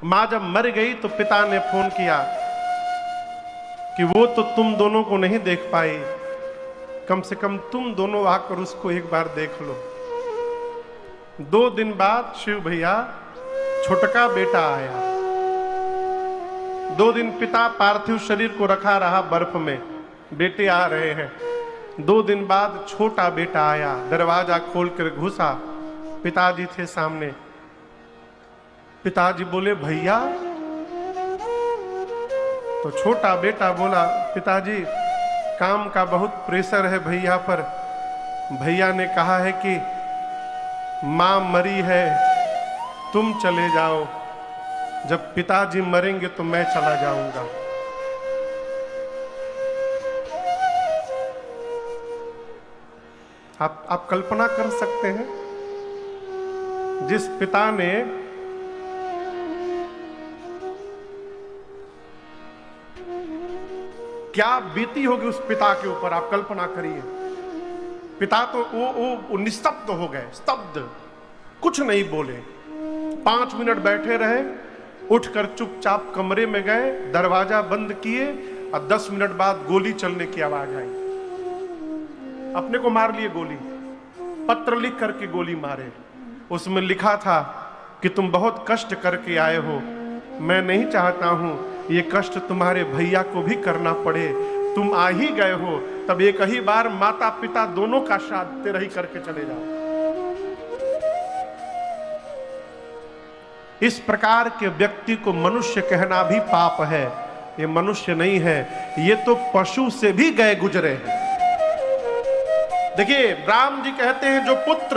मां जब मर गई तो पिता ने फोन किया कि वो तो तुम दोनों को नहीं देख पाई, कम से कम तुम दोनों आकर उसको एक बार देख लो। 2 दिन बाद शिव भैया छोटका बेटा आया। 2 दिन पिता पार्थिव शरीर को रखा रहा बर्फ में, बेटे आ रहे हैं। 2 दिन बाद छोटा बेटा आया, दरवाजा खोलकर घुसा, पिताजी थे सामने। पिताजी बोले भैया, तो छोटा बेटा बोला पिताजी काम का बहुत प्रेशर है भैया पर। भैया ने कहा है कि मां मरी है, तुम चले जाओ, जब पिताजी मरेंगे तो मैं चला जाऊंगा। आप कल्पना कर सकते हैं जिस पिता ने क्या बीती होगी उस पिता के ऊपर, आप कल्पना करिए। पिता तो वो निस्तब्ध हो गए, स्तब्ध, कुछ नहीं बोले। 5 मिनट बैठे रहे, उठकर चुपचाप कमरे में गए, दरवाजा बंद किए और 10 मिनट बाद गोली चलने की आवाज आई। अपने को मार लिए गोली, पत्र लिख करके गोली मारे। उसमें लिखा था कि तुम बहुत कष्ट करके आए हो, मैं नहीं चाहता हूं ये कष्ट तुम्हारे भैया को भी करना पड़े। तुम आ ही गए हो, तब एक ही बार माता पिता दोनों का श्राद्ध तेरा ही करके चले जाओ। इस प्रकार के व्यक्ति को मनुष्य कहना भी पाप है। ये मनुष्य नहीं है, ये तो पशु से भी गए गुजरे हैं। देखिए, राम जी कहते हैं जो पुत्र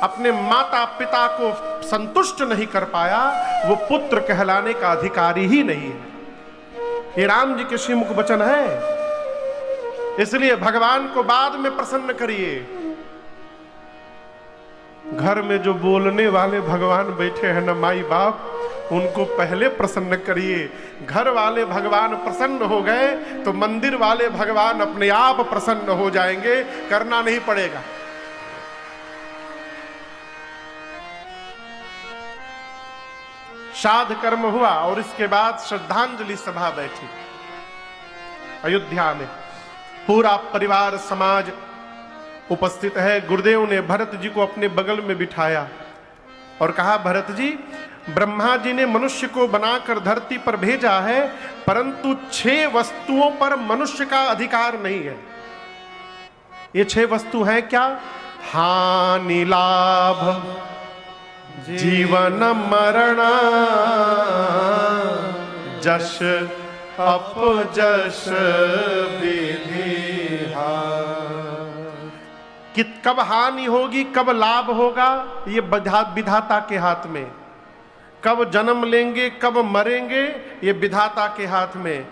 अपने माता पिता को संतुष्ट नहीं कर पाया, वो पुत्र कहलाने का अधिकारी ही नहीं है। ये राम जी के श्रीमुख वचन है। इसलिए भगवान को बाद में प्रसन्न करिए। घर में जो बोलने वाले भगवान बैठे हैं न माई बाप, उनको पहले प्रसन्न करिए। घर वाले भगवान प्रसन्न हो गए तो मंदिर वाले भगवान अपने आप प्रसन्न हो जाएंगे, करना नहीं पड़ेगा। श्राद्ध कर्म हुआ और इसके बाद श्रद्धांजलि सभा बैठी अयोध्या में। पूरा परिवार समाज उपस्थित है। गुरुदेव ने भरत जी को अपने बगल में बिठाया और कहा, भरत जी, ब्रह्मा जी ने मनुष्य को बनाकर धरती पर भेजा है, परंतु 6 वस्तुओं पर मनुष्य का अधिकार नहीं है। ये 6 वस्तु हैं क्या? हानि लाभ, जीवन मरण, जश अपजश विधि। कि कब हानि होगी, कब लाभ होगा, ये विधाता के हाथ में। कब जन्म लेंगे, कब मरेंगे, ये विधाता के हाथ में।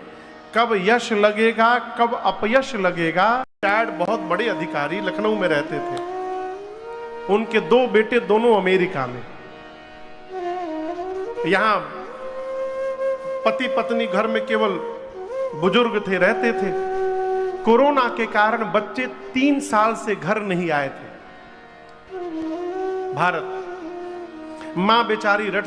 कब यश लगेगा, कब अपयश लगेगा। डैड बहुत बड़े अधिकारी लखनऊ में रहते थे। उनके 2 बेटे दोनों अमेरिका में। यहां पति पत्नी घर में केवल बुजुर्ग थे, रहते थे। कोरोना के कारण बच्चे 3 साल से घर नहीं आए थे भारत। मां बेचारी रट